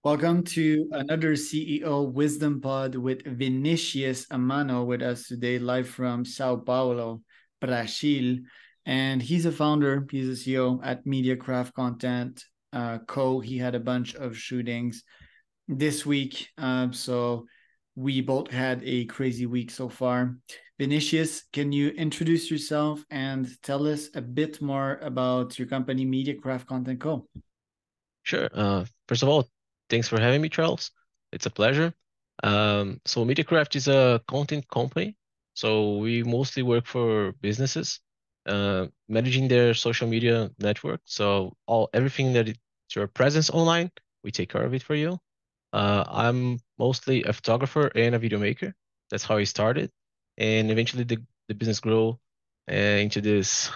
Welcome to another CEO Wisdom Pod with Vinicius Amano with us today, live from Sao Paulo, Brazil. And he's a founder, he's a CEO at MediaCraft Content Co. He had a bunch of shootings this week. So we both had a crazy week so far. Vinicius, can you introduce yourself and tell us a bit more about your company, MediaCraft Content Co.? Sure. First of all, thanks for having me, Charles. It's a pleasure. So MediaCraft is a content company. So we mostly work for businesses, managing their social media network. So everything that it's your presence online, we take care of it for you. I'm mostly a photographer and a video maker. That's how I started, and eventually the business grew into this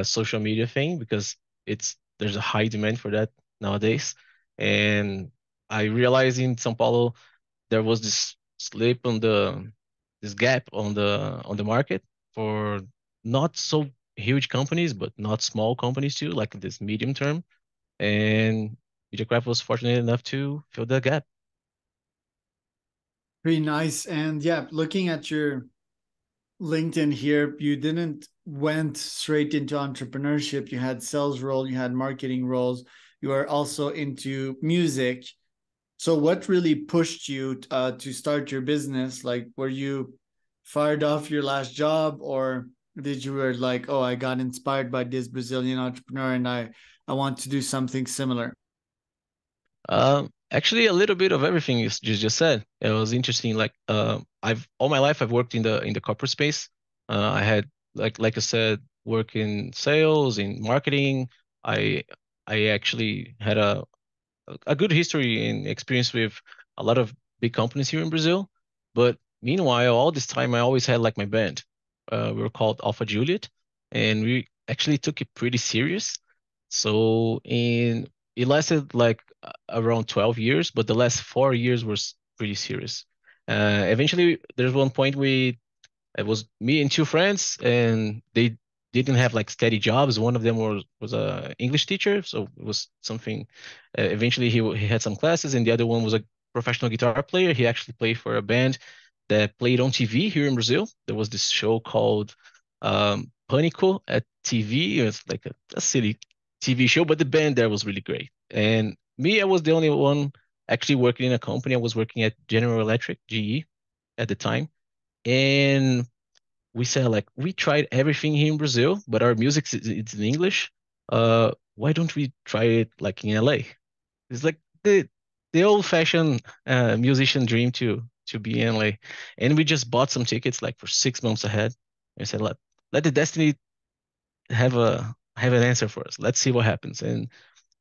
social media thing because there's a high demand for that nowadays. And I realized in São Paulo there was this gap on the market for not so huge companies, but not small companies too, like this medium term. And MediaCraft was fortunate enough to fill that gap. Pretty nice. And yeah, looking at your LinkedIn here, you didn't went straight into entrepreneurship. You had sales role, you had marketing roles. You are also into music. So what really pushed you to start your business? Like, were you fired off your last job, or did you were like, oh, I got inspired by this Brazilian entrepreneur and I want to do something similar? Actually, a little bit of everything you just said. It was interesting. Like, I've all my life I've worked in the corporate space. I had like I said, work in sales, in marketing. I I actually had a good history and experience with a lot of big companies here in Brazil. But meanwhile, all this time I always had like my band. We were called Alpha Juliet, and we actually took it pretty serious. So it lasted like around 12 years, but the last 4 years was pretty serious. Eventually, there's one point it was me and two friends, and they didn't have like steady jobs. One of them was a English teacher, so it was something. Eventually, he had some classes, and the other one was a professional guitar player. He actually played for a band that played on TV here in Brazil. There was this show called Pânico at TV. It was like a silly TV show, but the band there was really great. And me, I was the only one actually working in a company. I was working at General Electric, GE, at the time. And we said like we tried everything here in Brazil, but our music it's in English. Why don't we try it like in LA? It's like the old-fashioned musician dream to be in LA. And we just bought some tickets like for 6 months ahead. And said let the destiny have an answer for us. Let's see what happens. And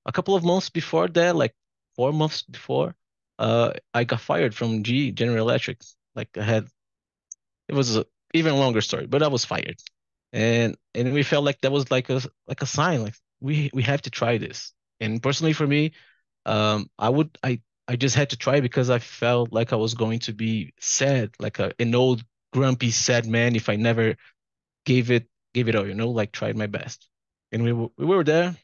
a couple of months before that, like 4 months before, I got fired from General Electric. Like it was an even longer story, but I was fired, and we felt like that was like a sign, like we have to try this. And personally, for me, I just had to try because I felt like I was going to be sad, like an old grumpy sad man if I never gave it gave it all, like tried my best. And we were there.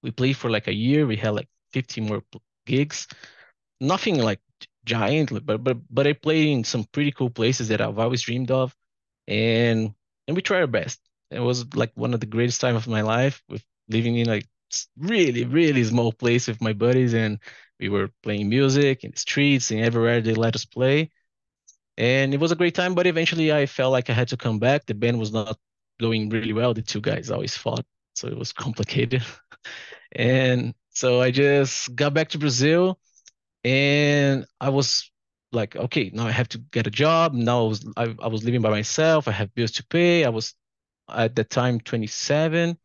We played for like a year. We had like 15 more gigs. Nothing like giant, but I played in some pretty cool places that I've always dreamed of, and and we tried our best. It was like one of the greatest time of my life, with living in like really really small place with my buddies, and we were playing music in the streets and everywhere they let us play, and it was a great time. But eventually, I felt like I had to come back. The band was not going really well. The two guys always fought, so it was complicated. And so I just got back to Brazil, and I was like, okay, now I have to get a job. Now I was living by myself. I have bills to pay. I was at that time 27,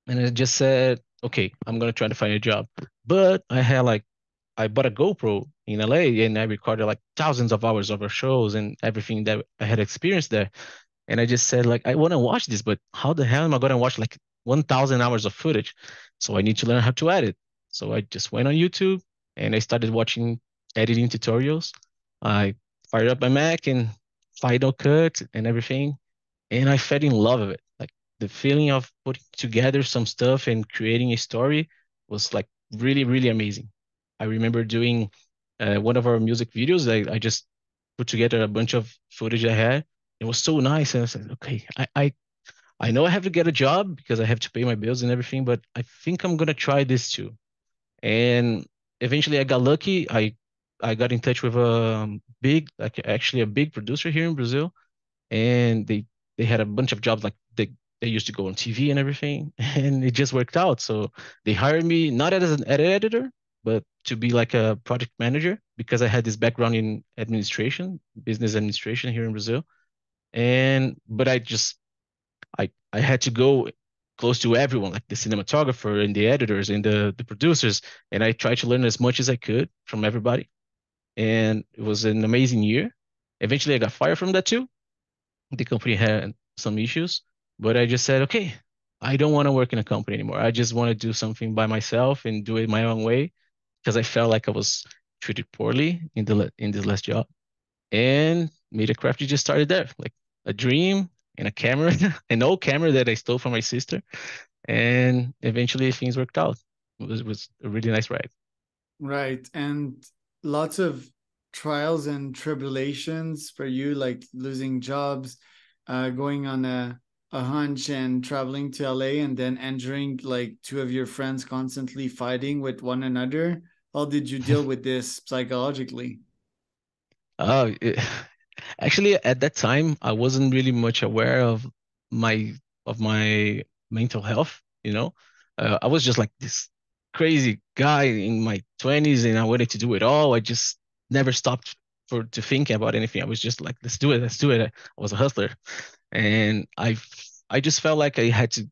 and I just said, okay, I'm gonna try to find a job. But I bought a GoPro in LA, and I recorded like thousands of hours of our shows and everything that I had experienced there. And I just said, like, I want to watch this, but how the hell am I gonna watch like 1,000 hours of footage? So I need to learn how to edit. So I just went on YouTube and I started watching editing tutorials. I fired up my Mac and Final Cut and everything, and I fell in love with it. Like the feeling of putting together some stuff and creating a story was like really, really amazing. I remember doing one of our music videos. I just put together a bunch of footage I had. It was so nice. And I said, okay, I know I have to get a job because I have to pay my bills and everything, but I think I'm gonna try this too. And eventually I got lucky. I got in touch with a big, like actually a big producer here in Brazil, and they had a bunch of jobs like they used to go on TV and everything, and it just worked out. So they hired me not as an editor, but to be like a project manager because I had this background in administration, business administration here in Brazil. And but I had to go close to everyone, like the cinematographer and the editors and the producers, and I tried to learn as much as I could from everybody. And it was an amazing year. Eventually, I got fired from that too. The company had some issues, but I just said, okay, I don't want to work in a company anymore. I just want to do something by myself and do it my own way because I felt like I was treated poorly in in this last job. And MediaCraft just started there, like a dream and a camera, an old camera that I stole from my sister, and eventually things worked out. It was a really nice ride. Right. And lots of trials and tribulations for you, like losing jobs, going on a hunch and traveling to LA and then entering like two of your friends constantly fighting with one another. How did you deal with this psychologically? Oh, actually, at that time, I wasn't really much aware my of my mental health. I was just like this crazy guy in my 20s, and I wanted to do it all. I just never stopped to think about anything. I was just like, let's do it, let's do it. I was a hustler, and I just felt like I had to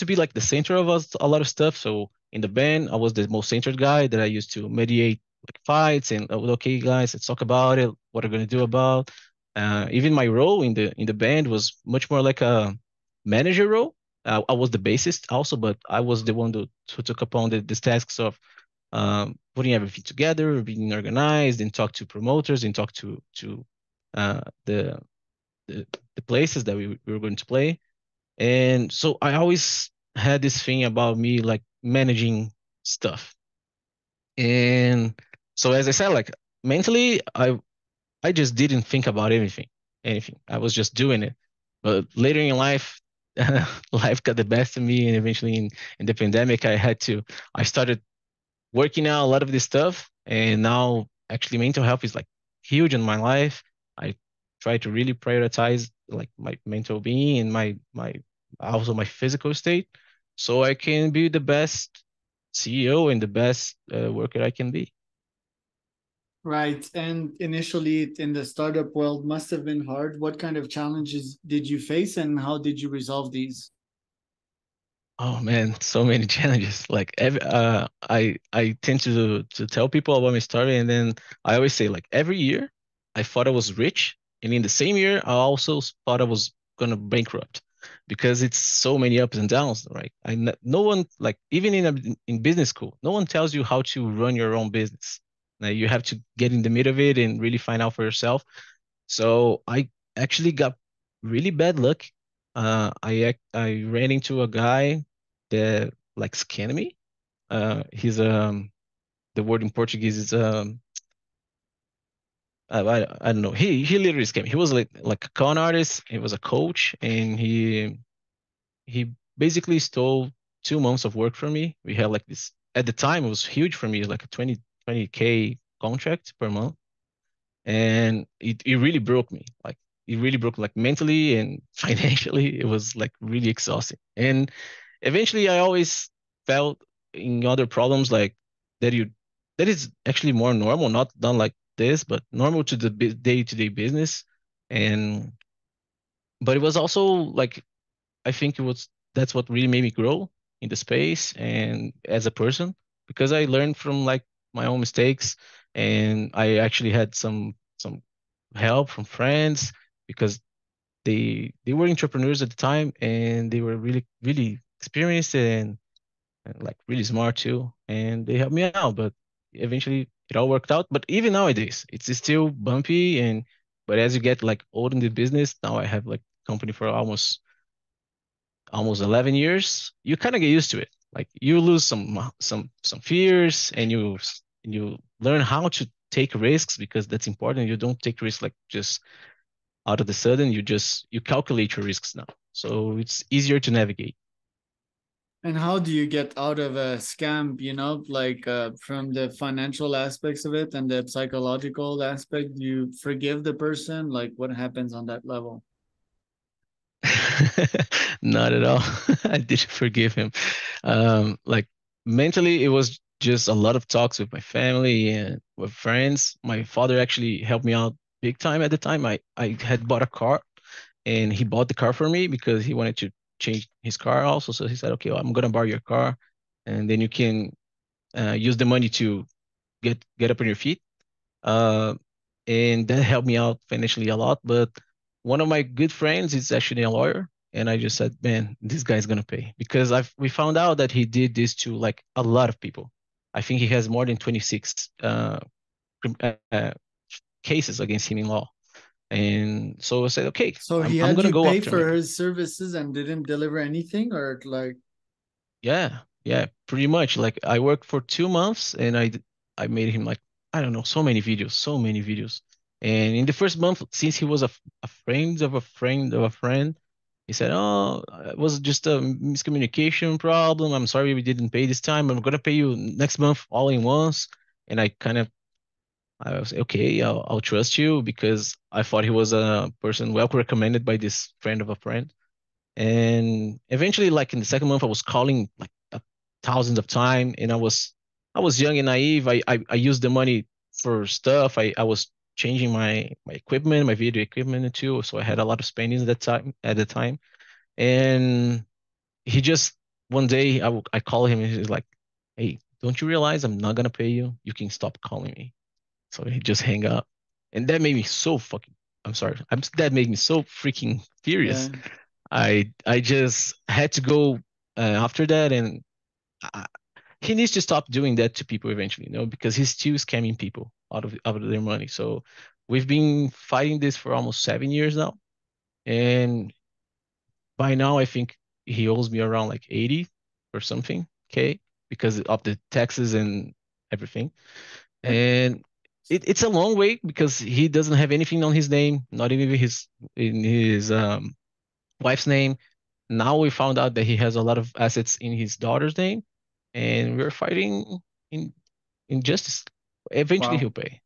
be like the center of a lot of stuff. So in the band, I was the most centered guy that I used to mediate like fights and okay, guys, let's talk about it. What are we gonna do about? Even my role in the band was much more like a manager role. I was the bassist also, but I was the one who took upon these tasks of putting everything together, being organized, and talk to promoters and talk to uh, the, the the places that we were going to play. And so I always had this thing about me like managing stuff. And so as I said, like mentally, I just didn't think about anything. I was just doing it. But later in life, life got the best of me, and eventually in the pandemic, I started working out a lot of this stuff, and now actually mental health is like huge in my life. I try to really prioritize like my mental being and my also my physical state, so I can be the best CEO and the best worker I can be. Right. And initially in the startup world must have been hard. What kind of challenges did you face and how did you resolve these? Oh man, so many challenges. Like I tend to tell people about my story, and then I always say like every year I thought I was rich, and in the same year I also thought I was gonna bankrupt because it's so many ups and downs, right? No one like even in business school, no one tells you how to run your own business. Now you have to get in the middle of it and really find out for yourself. So I actually got really bad luck. I ran into a guy that like scammed me. He's the word in Portuguese is I don't know. He literally scammed me. He was like a con artist. He was a coach, and he basically stole 2 months of work from me. We had like this at the time. It was huge for me. It was like a 20K contract per month, and it really broke me. Like it really broke like mentally and financially. It was like really exhausting. And eventually, I always felt in other problems like that you that is actually more normal, not done like this, but normal to the day-to-day business. And but it was also like I think it was that's what really made me grow in the space and as a person because I learned from like my own mistakes, and I actually had some help from friends because they were entrepreneurs at the time, and they were really experienced and like really smart too, and they helped me out. But eventually it all worked out. But even nowadays it's still bumpy, and but as you get like old in the business, now I have like company for almost 11 years, you kind of get used to it. Like you lose some fears, and you learn how to take risks, because that's important. You don't take risks like just out of the sudden. You calculate your risks now, so it's easier to navigate. And how do you get out of a scam, like from the financial aspects of it and the psychological aspect? Do you forgive the person? Like, what happens on that level? Not at all. I didn't forgive him. Like mentally, it was just a lot of talks with my family and with friends. My father actually helped me out big time at the time. I had bought a car, and he bought the car for me because he wanted to change his car also. So he said, "Okay, well, I'm gonna borrow your car, and then you can use the money to get up on your feet." Uh, and that helped me out financially a lot. But one of my good friends is actually a lawyer, and I just said, "Man, this guy's gonna pay," because we found out that he did this to like a lot of people. I think he has more than 26 cases against him in law. And so I said, "Okay, So I'm he I'm had gonna you go pay after my." for his services and didn't deliver anything, or like, Yeah, yeah, pretty much. Like I worked for 2 months, and I made him like, I don't know, so many videos, so many videos. And in the first month, since he was a friend of a friend of a friend, he said, "Oh, it was just a miscommunication problem. I'm sorry we didn't pay this time. I'm gonna pay you next month all in once." And I was okay. I'll trust you, because I thought he was a person well recommended by this friend of a friend. And eventually, like in the second month, I was calling like thousands of time, and I was young and naive. I used the money for stuff. I was changing my equipment, my video equipment too. So I had a lot of spending at the time. And he just one day I call him, and he's like, "Hey, don't you realize I'm not gonna pay you? You can stop calling me." So he just hang up, and that made me so fucking. I'm sorry. That made me so freaking yeah, furious. I just had to go after that, and I, he needs to stop doing that to people eventually, because he's still scamming people out of their money. So we've been fighting this for almost 7 years now, and by now I think he owes me around like 80 or something K, because of the taxes and everything. yeah. And it's a long way, because he doesn't have anything on his name, not even in his wife's name. Now we found out that he has a lot of assets in his daughter's name, and we're fighting in injustice. Eventually, he'll Wow. pay.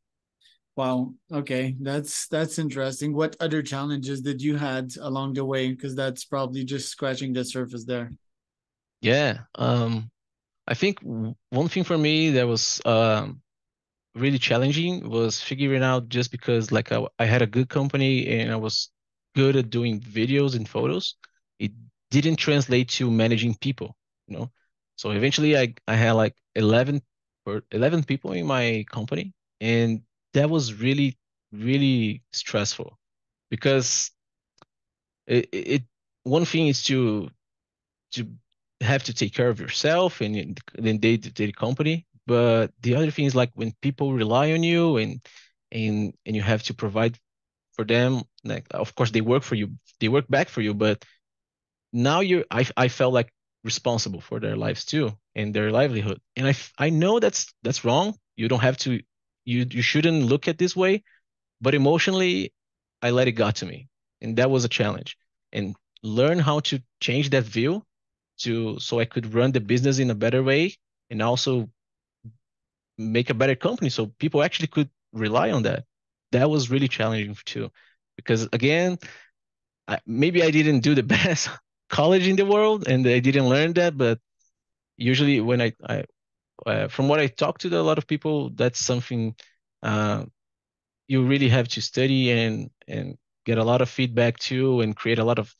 Wow. Okay. That's interesting. What other challenges did you had along the way? Because that's probably just scratching the surface there. Yeah. I think one thing for me that was really challenging was figuring out, just because like I had a good company and I was good at doing videos and photos, it didn't translate to managing people, you know. So eventually I had like 11 people in my company, and that was really really stressful, because it one thing is to have to take care of yourself and then day-to-day company. But the other thing is like when people rely on you, and you have to provide for them. Like of course they work for you, they work back for you, but now I felt like responsible for their lives too and their livelihood. And I know that's wrong. You don't have to, you shouldn't look at this way, but emotionally I let it got to me, and that was a challenge. And learn how to change that view to so I could run the business in a better way, and also make a better company so people actually could rely on that. That was really challenging too, because again, maybe I didn't do the best college in the world, and I didn't learn that. But usually, when from what I talk to a lot of people, that's something uh, you really have to study and get a lot of feedback too, and create a lot of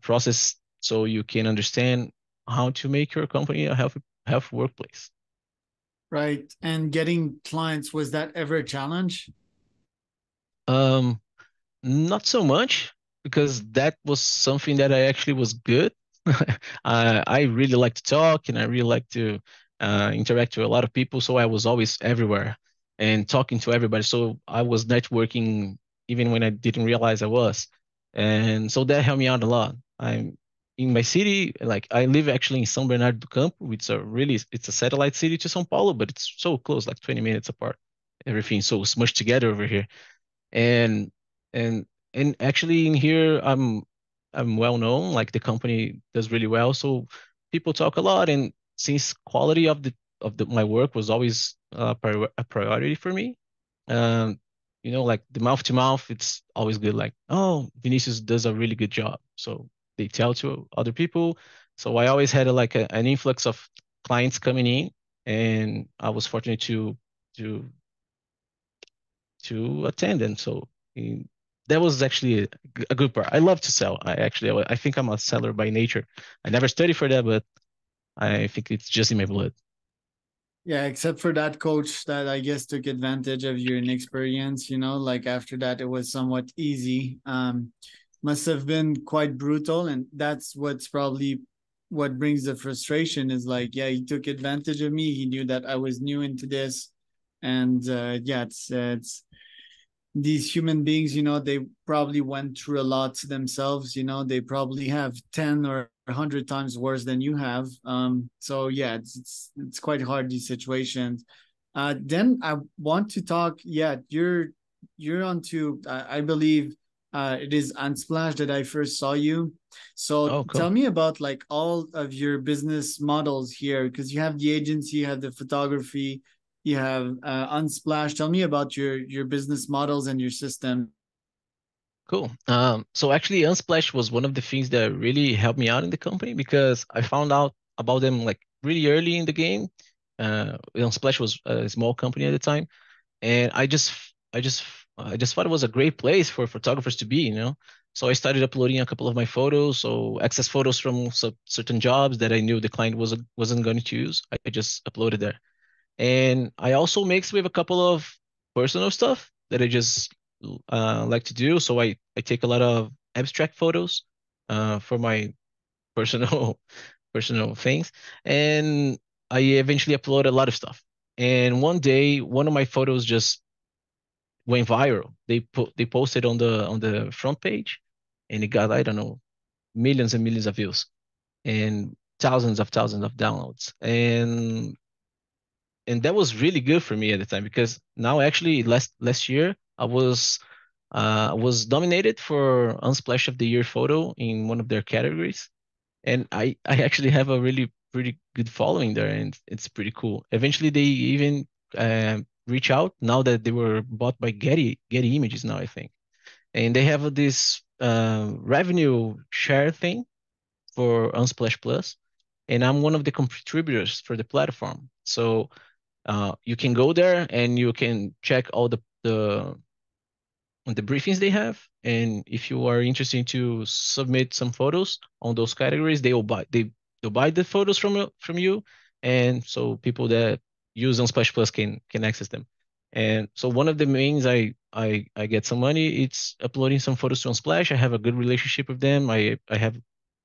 process so you can understand how to make your company a healthy workplace. Right. And getting clients, was that ever a challenge? Um, Not so much, because that was something that I actually was good. I really like to talk, and I really like to interact with a lot of people. So I was always everywhere and talking to everybody. So I was networking even when I didn't realize I was. And so that helped me out a lot. in my city, like I live actually in São Bernardo do Campo. It's a satellite city to São Paulo, but it's so close, like 20 minutes apart. Everything's so smushed together over here. And and and actually in here I'm well known, like the company does really well, so people talk a lot. And since quality of my work was always a priority for me, um like the mouth to mouth, it's always good, like, oh, Vinicius does a really good job, so they tell to other people. So I always had an influx of clients coming in, and I was fortunate to to attend. And so mm, that was actually a good part. I love to sell. I think I'm a seller by nature. I never studied for that, but I think it's just in my blood. Yeah, except for that coach that I guess took advantage of your inexperience, like after that it was somewhat easy. Must have been quite brutal, and that's what's probably what brings the frustration is like, yeah, he took advantage of me. He knew that I was new into this, and yeah, it's these human beings, they probably went through a lot themselves. They probably have 10 or 100 times worse than you have. So yeah, it's quite hard, these situations. Then I want to talk. Yeah, you're onto. I believe it is Unsplash that I first saw you. So Oh, cool. tell me about like all of your business models here, because you have the agency, you have the photography, you have Unsplash. Tell me about your business models and your system. Cool. So actually, Unsplash was one of the things that really helped me out in the company because I found out about them like really early in the game. Unsplash was a small company at the time, and I just thought it was a great place for photographers to be. So I started uploading a couple of my photos, so access photos from certain jobs that I knew the client wasn't going to use. I just uploaded there. And I also mix with a couple of personal stuff that I just like to do. So I take a lot of abstract photos for my personal personal things, and I eventually upload a lot of stuff. And one day, one of my photos just went viral. They posted on the front page, and it got, I don't know, millions and millions of views and thousands of downloads. And that was really good for me at the time because now actually last year I was nominated for Unsplash of the Year photo in one of their categories, and I actually have a really pretty good following there, and it's pretty cool. Eventually, they even reach out now that they were bought by Getty Images now, I think, and they have this revenue share thing for Unsplash Plus, and I'm one of the contributors for the platform. So you can go there and you can check all the briefings they have. And if you are interested to submit some photos on those categories, they'll buy the photos from you, and so people that use Unsplash Plus can access them. And so one of the means I get some money, it's uploading some photos to Unsplash. I have a good relationship with them. I have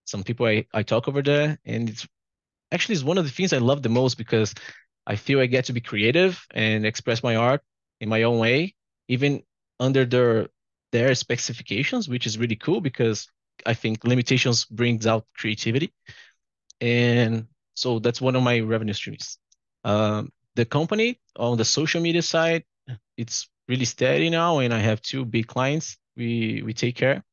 some people I talk over there, and it's one of the things I love the most because I feel I get to be creative and express my art in my own way, even under their specifications, which is really cool because I think limitations brings out creativity. And so that's one of my revenue streams. The company on the social media side, it's really steady now, and I have two big clients we take care.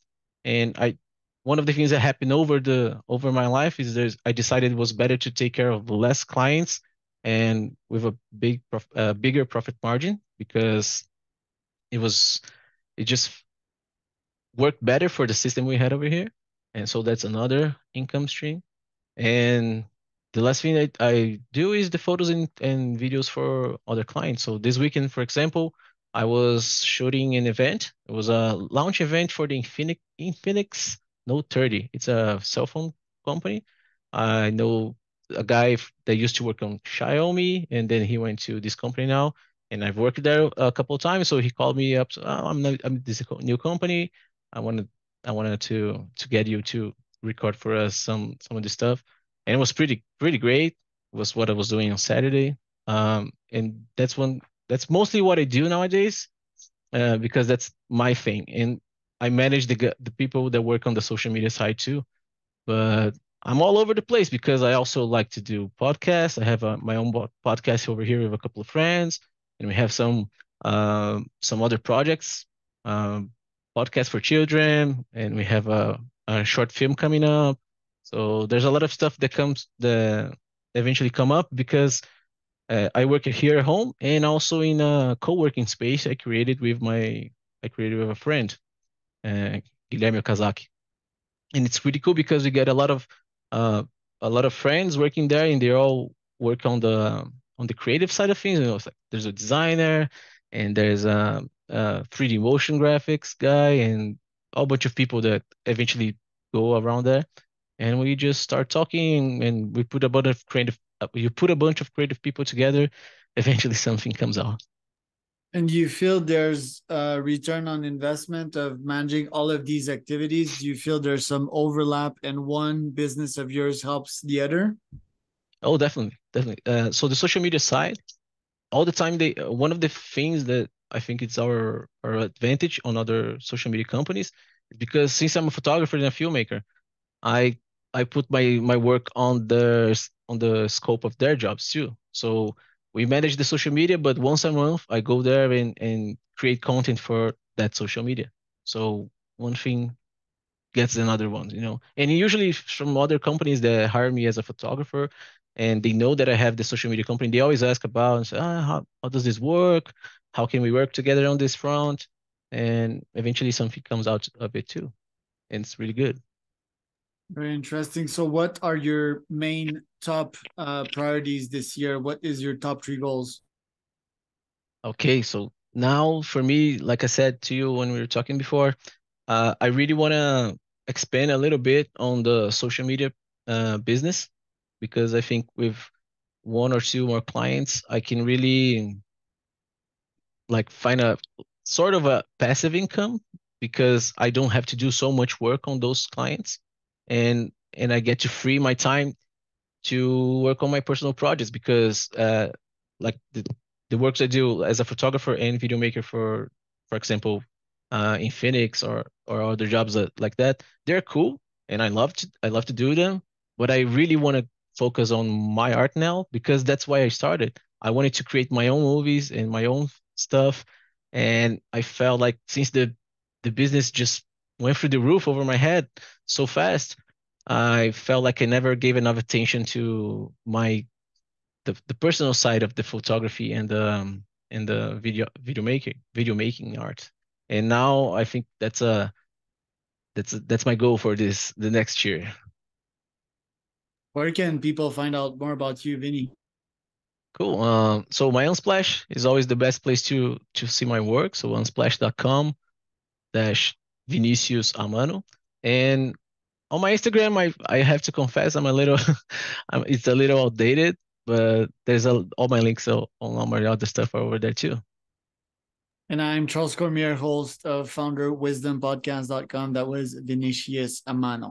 And one of the things that happened over my life is I decided it was better to take care of less clients and with a bigger profit margin because it was it just worked better for the system we had over here. And so that's another income stream. And the last thing I do is the photos and videos for other clients. So this weekend, for example, I was shooting an event. It was a launch event for the Infinix Note 30. It's a cell phone company. I know a guy that used to work on Xiaomi, and then he went to this company now. And I've worked there a couple of times. So he called me up. So, I'm this new company. I wanted I wanted to get you to record for us some of the stuff, and it was pretty great. It was what I was doing on Saturday, and that's mostly what I do nowadays, because that's my thing, and I manage the people that work on the social media side too. but I'm all over the place because I also like to do podcasts. I have my own podcast over here with a couple of friends, and we have some other projects, um, podcast for children, and we have a short film coming up. So there's a lot of stuff that eventually come up because I work here at home and also in a co-working space I created with a friend, uh, Guilherme Okazaki, and it's pretty cool because we get uh, a lot of friends working there, and they all work on the creative side of things. You know, it's like there's a designer, and there's a 3D motion graphics guy, and a whole bunch of people that eventually go around there, and we just start talking, and we put a bunch of creative. You put a bunch of creative people together, eventually something comes out. And do you feel there's a return on investment of managing all of these activities? Do you feel there's some overlap and one business of yours helps the other? Oh, definitely, definitely. So the social media side, all the time one of the things that I think it's our advantage on other social media companies is because since I'm a photographer and a filmmaker, I I put my work on the scope of their jobs too. So we manage the social media, but once a month I go there and create content for that social media. So one thing gets another one, you know. And usually from other companies that hire me as a photographer and they know that I have the social media company, they always ask about and say, how does this work? How can we work together on this front? And eventually something comes out of it too. And it's really good. Very interesting. So, what are your main top priorities this year? What is your top three goals? Okay, so now for me, like I said to you when we were talking before, I really want to expand a little bit on the social media business because I think with one or two more clients, I can really like find a sort of a passive income because I don't have to do so much work on those clients, and I get to free my time to work on my personal projects because like the works I do as a photographer and video maker for example in Phoenix or other jobs like that, they're cool and I love to do them, but I really want to focus on my art now because that's why I started. I wanted to create my own movies and my own stuff, and I felt like since the business just went through the roof over my head so fast, I felt like I never gave enough attention to the personal side of the photography and the video making art. And now I think that's my goal for the next year. Where can people find out more about you, Vinny? Cool. So my Unsplash is always the best place to see my work. So unsplash.com dash Vinicius Amano. And on my Instagram, I have to confess I'm a little it's a little outdated, but there's all my links on all my other stuff are over there too. And I'm Charles Cormier, host of founder wisdompodcast.com. That was Vinicius Amano.